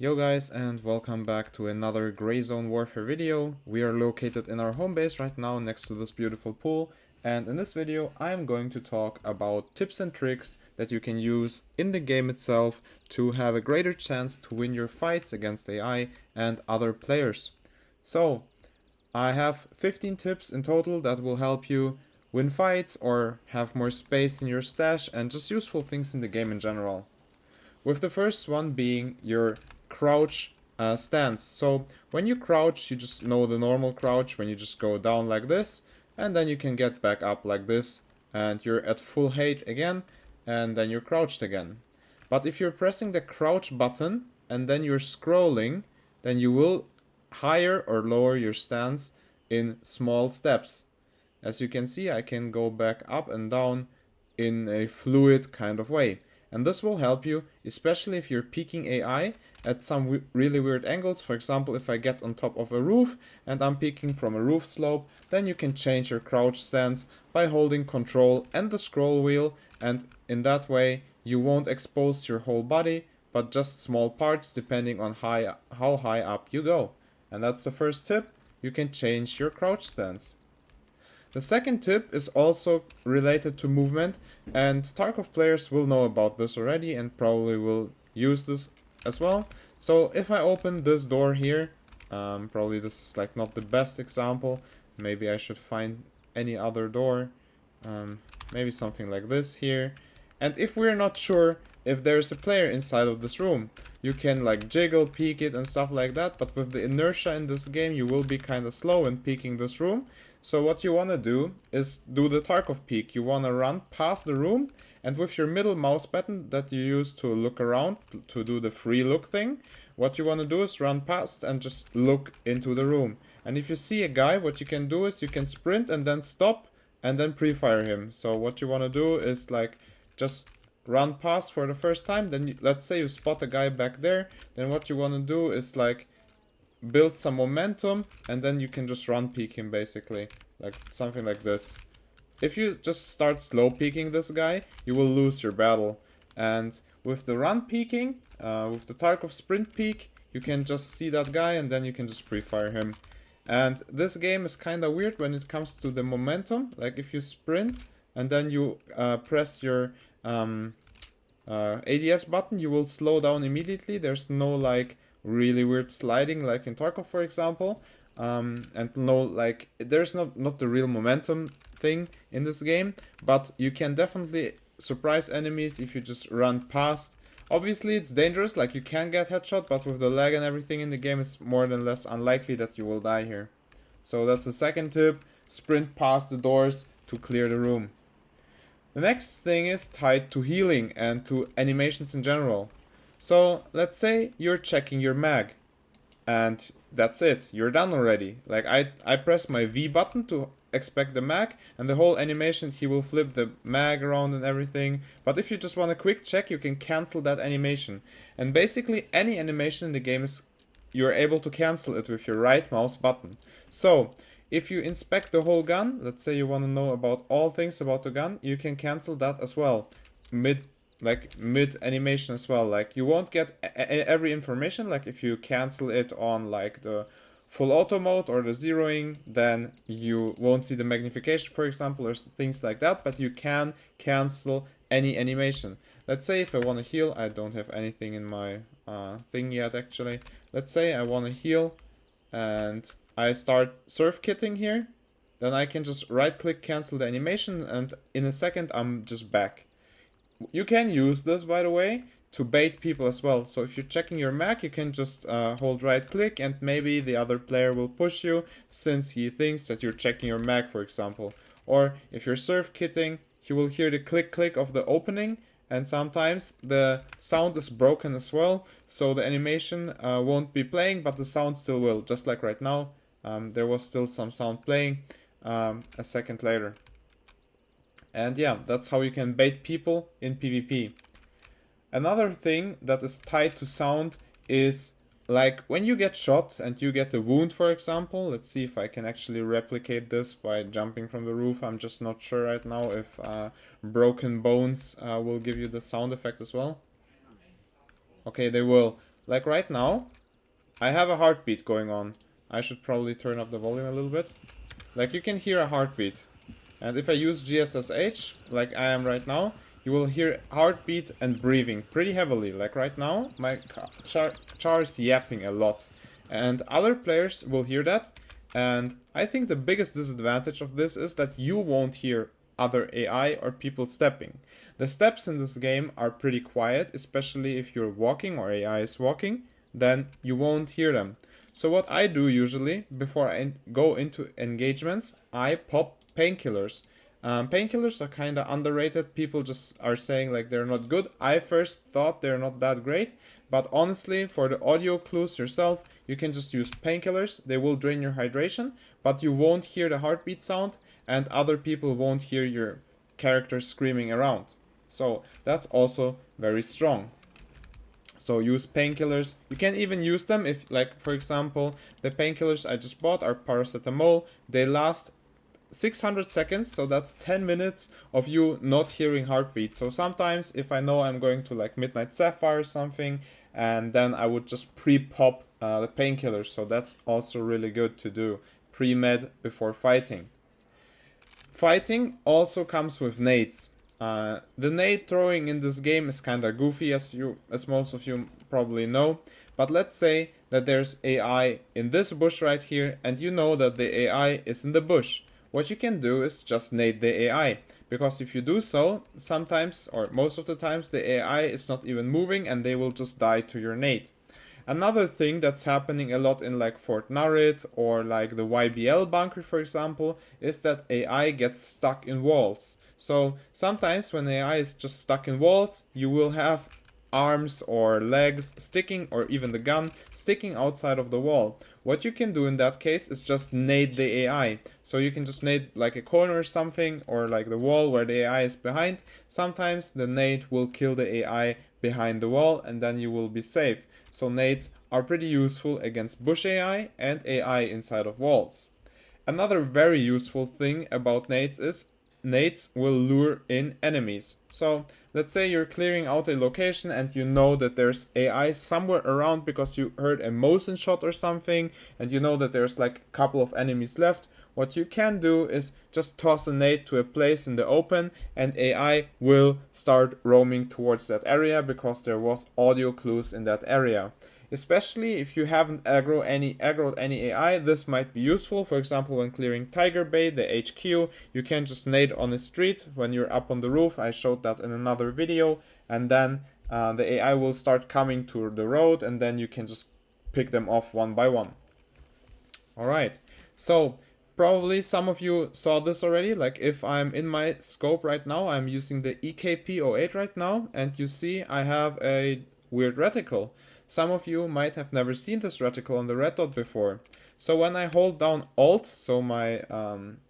Yo guys, and welcome back to another Gray Zone Warfare video. We are located in our home base right now next to this beautiful pool, and in this video I am going to talk about tips and tricks that you can use in the game itself to have a greater chance to win your fights against AI and other players. So I have 15 tips in total that will help you win fights or have more space in your stash and just useful things in the game in general. With the first one being your crouch stance. So when you crouch, you just know the normal crouch when you just go down like this, and then you can get back up like this, and you're at full height again, and then you're crouched again. But if you're pressing the crouch button and then you're scrolling, then you will higher or lower your stance in small steps. As you can see, I can go back up and down in a fluid kind of way. And this will help you, especially if you're peeking AI at some really weird angles. For example, if I get on top of a roof and I'm peeking from a roof slope, then you can change your crouch stance by holding control and the scroll wheel, and in that way you won't expose your whole body, but just small parts depending on how high up you go. And that's the first tip. You can change your crouch stance. The second tip is also related to movement, and Tarkov players will know about this already and probably will use this as well. So if I open this door here, probably this is like not the best example, maybe I should find any other door, maybe something like this here. And if we're not sure if there's a player inside of this room, you can like jiggle, peek it and stuff like that, but with the inertia in this game you will be kind of slow in peeking this room. So what you want to do is do the Tarkov peek. You want to run past the room, and with your middle mouse button that you use to look around, to do the free look thing, what you want to do is run past and just look into the room. And if you see a guy, what you can do is you can sprint and then stop and then pre-fire him. So what you want to do is like just run past for the first time, then let's say you spot a guy back there, then what you want to do is like build some momentum, and then you can just run peek him basically, like something like this. If you just start slow peeking this guy, you will lose your battle. And with the run peeking, with the Tarkov sprint peek, you can just see that guy and then you can just pre-fire him. And this game is kind of weird when it comes to the momentum. Like if you sprint and then you press your ADS button, you will slow down immediately. There's no like really weird sliding like in Tarkov, for example, and no like there's not the real momentum thing in this game, but you can definitely surprise enemies if you just run past. Obviously it's dangerous, like you can get headshot, but with the lag and everything in the game it's more than less unlikely that you will die here. So that's the second tip: sprint past the doors to clear the room. The next thing is tied to healing and to animations in general. So let's say you're checking your mag, and that's it, you're done already. Like I press my V button to expect the mag, and the whole animation, he will flip the mag around and everything. But if you just want a quick check, you can cancel that animation. And basically any animation in the game is, you're able to cancel it with your right mouse button. So if you inspect the whole gun, let's say you want to know about all things about the gun, you can cancel that as well, mid animation as well. Like you won't get every information. Like if you cancel it on like the full auto mode or the zeroing, then you won't see the magnification, for example, or things like that, but you can cancel any animation. Let's say if I want to heal, I don't have anything in my thing yet actually. Let's say I want to heal and I start surf kitting here, then I can just right click, cancel the animation, and in a second I'm just back. You can use this, by the way, to bait people as well. So if you're checking your mag, you can just hold right click and maybe the other player will push you since he thinks that you're checking your mag, for example. Or if you're surf kitting, he will hear the click click of the opening, and sometimes the sound is broken as well, so the animation won't be playing, but the sound still will, just like right now. There was still some sound playing a second later. And yeah, that's how you can bait people in PvP. Another thing that is tied to sound is like when you get shot and you get a wound, for example. Let's see if I can actually replicate this by jumping from the roof. I'm just not sure right now if broken bones will give you the sound effect as well. Okay, they will. Like right now, I have a heartbeat going on. I should probably turn up the volume a little bit. Like you can hear a heartbeat. And if I use GSSH, like I am right now, you will hear heartbeat and breathing pretty heavily. Like right now, my char is yapping a lot. And other players will hear that. And I think the biggest disadvantage of this is that you won't hear other AI or people stepping. The steps in this game are pretty quiet, especially if you're walking or AI is walking, then you won't hear them. So what I do usually, before I go into engagements, I pop painkillers. Painkillers are kind of underrated. People just are saying like they're not good. I first thought they're not that great, but honestly, for the audio clues yourself, you can just use painkillers. They will drain your hydration, but you won't hear the heartbeat sound, and other people won't hear your character screaming around. So that's also very strong. So use painkillers. You can even use them if, like, for example, the painkillers I just bought are paracetamol. They last 600 seconds, so that's 10 minutes of you not hearing heartbeat. So sometimes if I know I'm going to like Midnight Sapphire or something, and then I would just pre-pop the painkillers. So that's also really good to do. Pre-med before fighting. Fighting also comes with nades. The nade throwing in this game is kinda goofy, as most of you probably know. But let's say that there's AI in this bush right here, and you know that the AI is in the bush. What you can do is just nade the AI. Because if you do so, sometimes, or most of the times, the AI is not even moving and they will just die to your nade. Another thing that's happening a lot in like Fort Narret or like the YBL bunker, for example, is that AI gets stuck in walls. So sometimes when AI is just stuck in walls, you will have arms or legs sticking, or even the gun sticking outside of the wall. What you can do in that case is just nade the AI. So you can just nade like a corner or something, or like the wall where the AI is behind. Sometimes the nade will kill the AI behind the wall, and then you will be safe. So nades are pretty useful against bush AI and AI inside of walls. Another very useful thing about nades is nades will lure in enemies. So let's say you're clearing out a location and you know that there's AI somewhere around because you heard a motion shot or something, and you know that there's like a couple of enemies left. What you can do is just toss a nade to a place in the open, and AI will start roaming towards that area because there was audio clues in that area. Especially if you haven't aggroed any AI, this might be useful. For example, when clearing Tiger Bay, the HQ, you can just nade on a street when you're up on the roof. I showed that in another video. And then the AI will start coming to the road, and then you can just pick them off one by one. Alright, so probably some of you saw this already. Like if I'm in my scope right now, I'm using the EKP08 right now, and you see I have a weird reticle. Some of you might have never seen this reticle on the red dot before. So when I hold down Alt, so my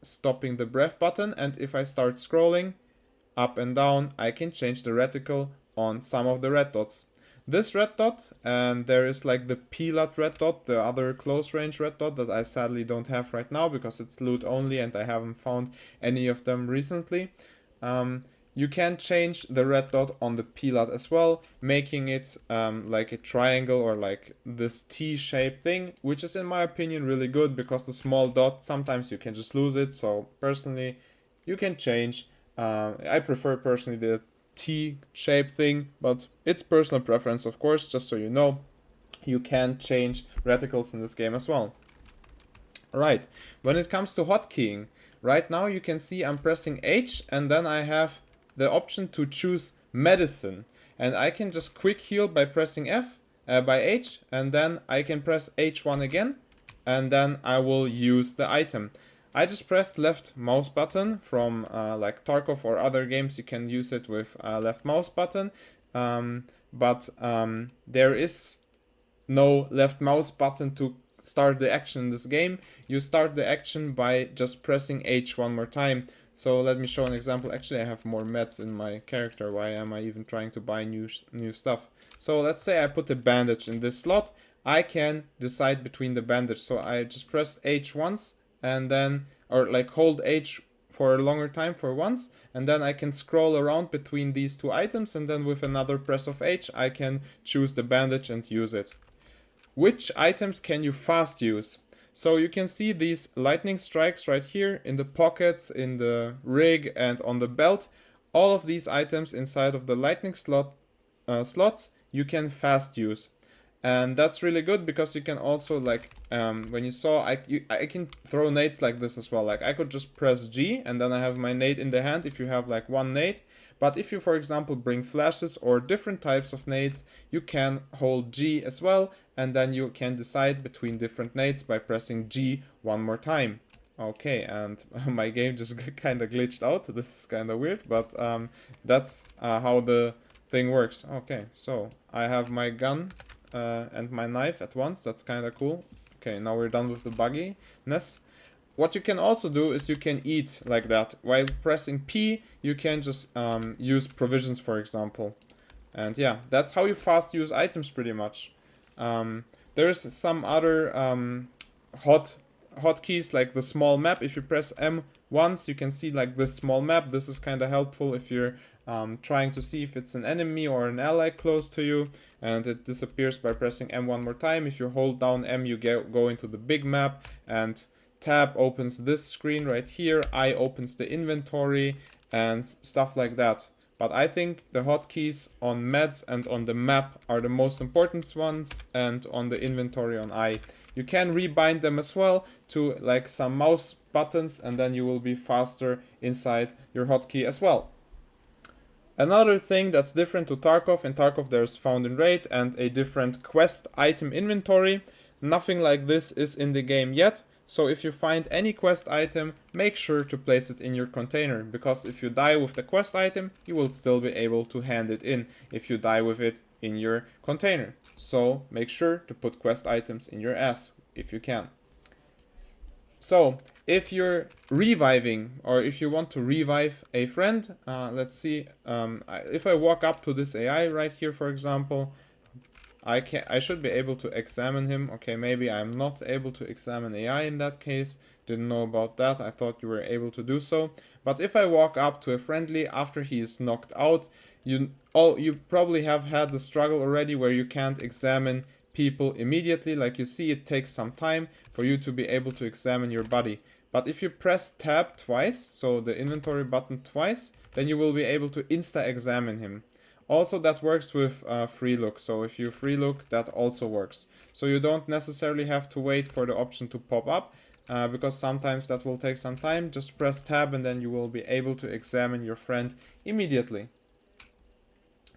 stopping the breath button, and if I start scrolling up and down, I can change the reticle on some of the red dots. This red dot, and there is like the Pilat red dot, the other close range red dot that I sadly don't have right now because it's loot only and I haven't found any of them recently. You can change the red dot on the Pilat as well, making it like a triangle or like this T-shaped thing, which is in my opinion really good because the small dot, sometimes you can just lose it. So personally, you can change. I prefer personally the T-shaped thing, but it's personal preference, of course, just so you know. You can change reticles in this game as well. Alright, when it comes to hotkeying, right now you can see I'm pressing H, and then I have the option to choose medicine, and I can just quick heal by pressing F by H, and then I can press H1 again, and then I will use the item. I just pressed left mouse button from like Tarkov or other games. You can use it with left mouse button, but there is no left mouse button to start the action in this game. You start the action by just pressing H one more time. So let me show an example. Actually, I have more meds in my character. Why am I even trying to buy new stuff? So let's say I put a bandage in this slot. I can decide between the bandage. So I just press H once, and then, or like hold H for a longer time for once, and then I can scroll around between these two items, and then with another press of H I can choose the bandage and use it. Which items can you fast use? So you can see these lightning strikes right here in the pockets, in the rig, and on the belt. All of these items inside of the lightning slots you can fast use. And that's really good because you can also, like, when you saw, I can throw nades like this as well. Like, I could just press G and then I have my nade in the hand if you have like one nade. But if you, for example, bring flashes or different types of nades, you can hold G as well, and then you can decide between different nades by pressing G one more time. Okay, and my game just kind of glitched out. This is kind of weird, but that's how the thing works. Okay, so I have my gun and my knife at once. That's kind of cool. Okay, now we're done with the bugginess. What you can also do is you can eat like that. While pressing P, you can just use provisions, for example. And yeah, that's how you fast use items pretty much. There's some other hotkeys like the small map. If you press M once, you can see like this small map. This is kind of helpful if you're trying to see if it's an enemy or an ally close to you, and it disappears by pressing M one more time. If you hold down M, you go into the big map, and Tab opens this screen right here, I opens the inventory, and stuff like that. But I think the hotkeys on meds and on the map are the most important ones, and on the inventory on I. You can rebind them as well to like some mouse buttons, and then you will be faster inside your hotkey as well. Another thing that's different to Tarkov, in Tarkov there's found in raid and a different quest item inventory. Nothing like this is in the game yet, so if you find any quest item, make sure to place it in your container, because if you die with the quest item, you will still be able to hand it in if you die with it in your container. So make sure to put quest items in your ass if you can. So if you're reviving, or if you want to revive a friend, let's see, if I walk up to this AI right here, for example, I should be able to examine him. Okay, maybe I'm not able to examine AI in that case. Didn't know about that. I thought you were able to do so. But if I walk up to a friendly after he is knocked out, you probably have had the struggle already where you can't examine people immediately. Like you see, it takes some time for you to be able to examine your buddy. But if you press tab twice, so the inventory button twice, then you will be able to insta-examine him. Also, that works with free look, so if you free look, that also works. So you don't necessarily have to wait for the option to pop up, because sometimes that will take some time. Just press tab and then you will be able to examine your friend immediately.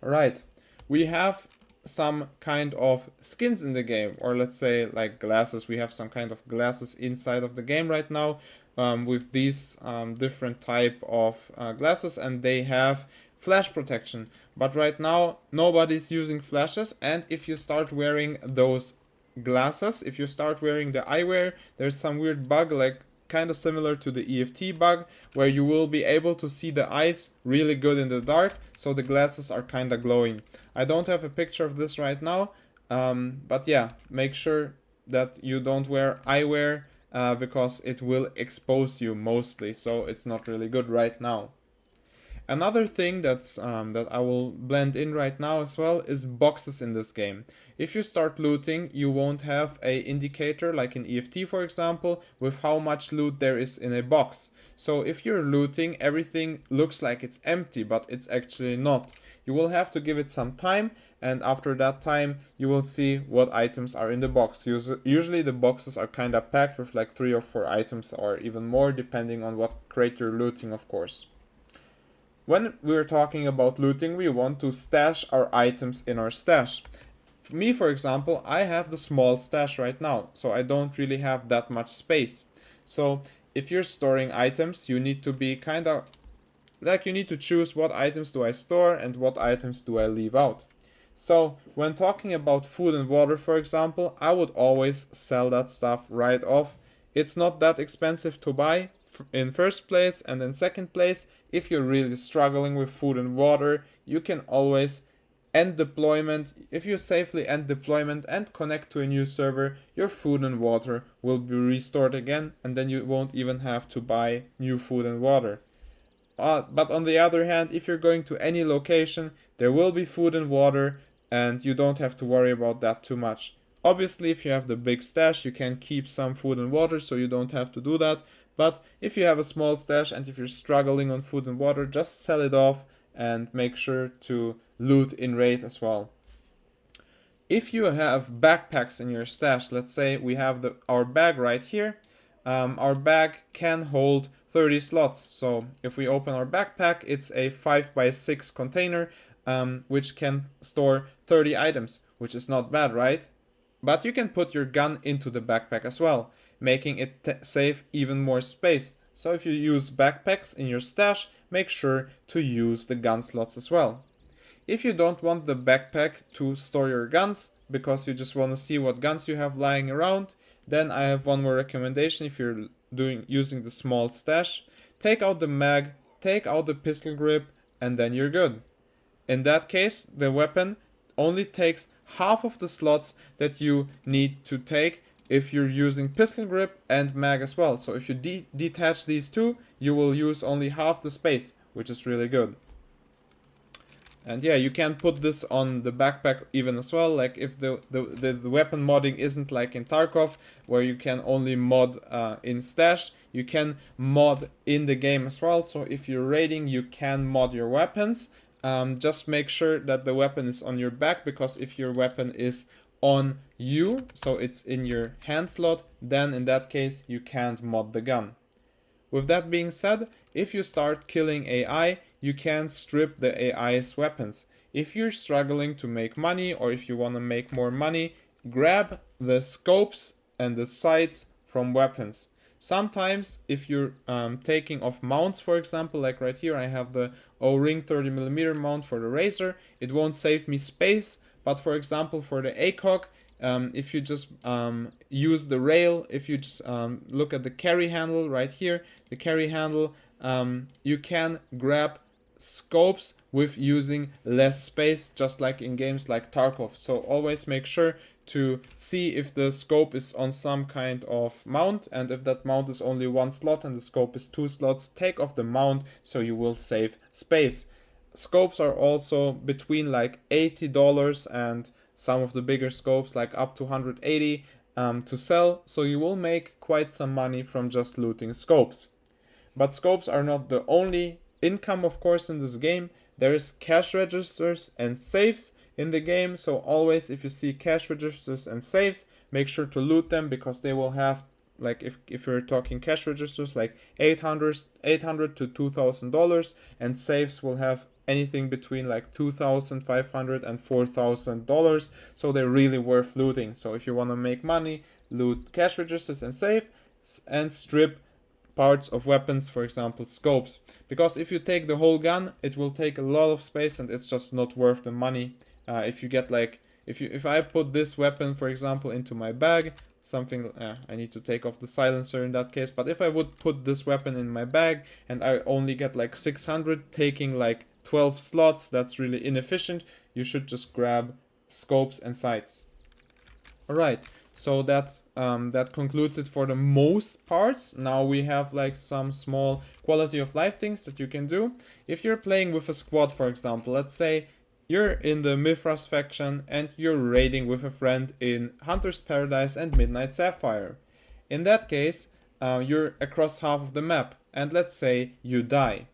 Alright, we have some kind of skins in the game, or let's say like glasses. We have some kind of glasses inside of the game right now, with these different type of glasses, and they have flash protection. But right now nobody's using flashes, and if you start wearing those glasses, if you start wearing the eyewear, there's some weird bug, like kind of similar to the EFT bug, where you will be able to see the eyes really good in the dark, so the glasses are kind of glowing. I don't have a picture of this right now, but yeah, make sure that you don't wear eyewear, because it will expose you mostly, so it's not really good right now. Another thing that's that I will blend in right now as well is boxes in this game. If you start looting, you won't have a indicator like in EFT, for example, with how much loot there is in a box. So if you're looting, everything looks like it's empty, but it's actually not. You will have to give it some time, and after that time you will see what items are in the box. Usually the boxes are kind of packed with like 3 or 4 items, or even more, depending on what crate you're looting, of course. When we're talking about looting, we want to stash our items in our stash. For me, for example, I have the small stash right now, so I don't really have that much space. So if you're storing items, you need to be kind of like, you need to choose what items do I store and what items do I leave out. So when talking about food and water, for example, I would always sell that stuff right off. It's not that expensive to buy in first place, and in second place, if you're really struggling with food and water, you can always end deployment, if you safely end deployment and connect to a new server, your food and water will be restored again, and then you won't even have to buy new food and water. But on the other hand, if you're going to any location, there will be food and water, and you don't have to worry about that too much. Obviously, if you have the big stash, you can keep some food and water, so you don't have to do that. But if you have a small stash and if you're struggling on food and water, just sell it off and make sure to loot in raid as well. If you have backpacks in your stash, let's say we have our bag right here. Our bag can hold 30 slots. So if we open our backpack, it's a 5x6 container, which can store 30 items, which is not bad, right? But you can put your gun into the backpack as well, making it save even more space. So if you use backpacks in your stash, make sure to use the gun slots as well. If you don't want the backpack to store your guns, because you just want to see what guns you have lying around, then I have one more recommendation. If you're using the small stash, take out the mag, take out the pistol grip, and then you're good. In that case, the weapon only takes half of the slots that you need to take if you're using pistol grip and mag as well. So if you detach these two, you will use only half the space, which is really good. And yeah, you can put this on the backpack even as well. Like if the weapon modding isn't like in Tarkov, where you can only mod in stash, you can mod in the game as well. So if you're raiding, you can mod your weapons. Just make sure that the weapon is on your back, because if your weapon is on you, so it's in your hand slot, then in that case you can't mod the gun. With that being said, if you start killing AI, you can strip the AI's weapons. If you're struggling to make money, or if you want to make more money, grab the scopes and the sights from weapons. Sometimes if you're taking off mounts, for example, like right here I have the O-ring 30mm mount for the Razor, it won't save me space, but for example for the ACOG, if you just use the rail, if you just look at the carry handle right here, the carry handle, you can grab scopes with using less space, just like in games like Tarkov. So always make sure to see if the scope is on some kind of mount, and if that mount is only one slot and the scope is 2 slots, take off the mount so you will save space. Scopes are also between like $80 and some of the bigger scopes like up to 180 to sell, so you will make quite some money from just looting scopes. But scopes are not the only income, of course, in this game. There is cash registers and safes in the game, so always if you see cash registers and safes, make sure to loot them, because they will have, like if you're talking cash registers, like $800 to $2,000, and safes will have anything between like $2,500 and $4,000, so they're really worth looting. So if you want to make money, loot cash registers and safe, and strip parts of weapons, for example scopes, because if you take the whole gun, it will take a lot of space and it's just not worth the money. If you get like, if I put this weapon, for example, into my bag, something, I need to take off the silencer in that case, but if I would put this weapon in my bag and I only get like 600, taking like 12 slots, that's really inefficient. You should just grab scopes and sights. Alright, so that concludes it for the most parts. Now we have like some small quality of life things that you can do. If you're playing with a squad, for example, let's say you're in the Mithras faction and you're raiding with a friend in Hunter's Paradise and Midnight Sapphire. In that case, you're across half of the map, and let's say you die.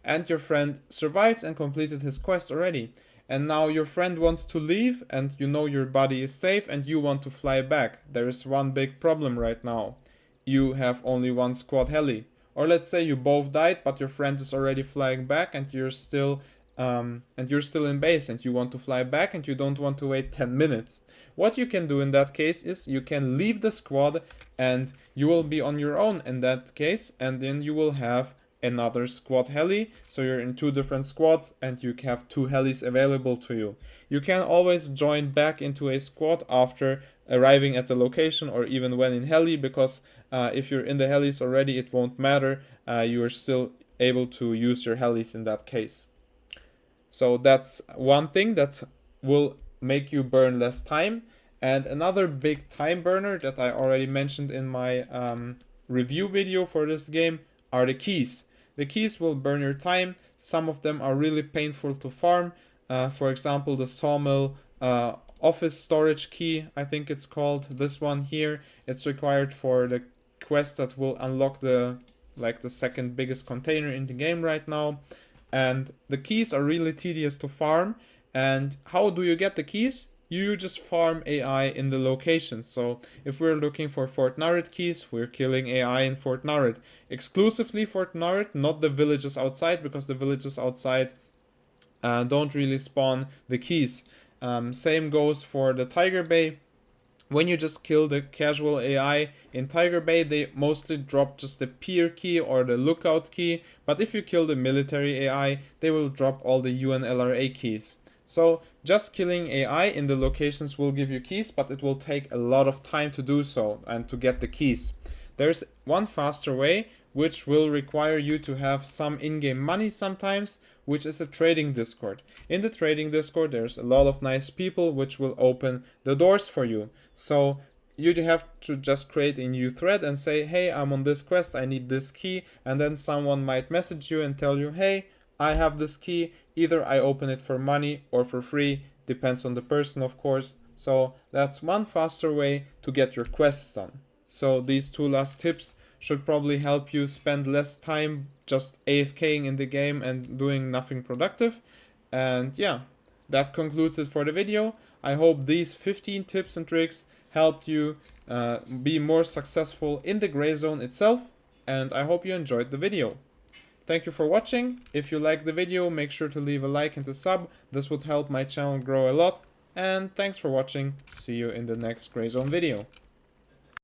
And your friend survived and completed his quest already. And now your friend wants to leave, and you know your body is safe and you want to fly back. There is one big problem right now. You have only one squad heli. Or let's say you both died, but your friend is already flying back and you're still in base and you want to fly back and you don't want to wait 10 minutes. What you can do in that case is you can leave the squad and you will be on your own in that case, and then you will have another squad heli, so you're in 2 different squads and you have 2 helis available to you. You can always join back into a squad after arriving at the location, or even when in heli, because if you're in the helis already, it won't matter. You are still able to use your helis in that case. So that's one thing that will make you burn less time. And another big time burner that I already mentioned in my review video for this game are the keys. The keys will burn your time. Some of them are really painful to farm. For example, the sawmill office storage key, I think it's called. This one here, it's required for the quest that will unlock the second biggest container in the game right now. And the keys are really tedious to farm. And how do you get the keys? You just farm AI in the location. So if we're looking for Fort Narret keys, we're killing AI in Fort Narret. Exclusively Fort Narret, not the villages outside, because the villages outside don't really spawn the keys. Same goes for the Tiger Bay. When you just kill the casual AI in Tiger Bay, they mostly drop just the peer key or the lookout key. But if you kill the military AI, they will drop all the UNLRA keys. So just killing AI in the locations will give you keys, but it will take a lot of time to do so and to get the keys. There's one faster way, which will require you to have some in-game money sometimes, which is a trading Discord. In the trading Discord, there's a lot of nice people which will open the doors for you. So you have to just create a new thread and say, hey, I'm on this quest, I need this key. And then someone might message you and tell you, hey, I have this key. Either I open it for money or for free, depends on the person, of course. So that's one faster way to get your quests done. So these two last tips should probably help you spend less time just AFKing in the game and doing nothing productive. And yeah, that concludes it for the video. I hope these 15 tips and tricks helped you be more successful in the gray zone itself. And I hope you enjoyed the video. Thank you for watching. If you liked the video, make sure to leave a like and a sub. This would help my channel grow a lot. And thanks for watching. See you in the next Gray Zone video.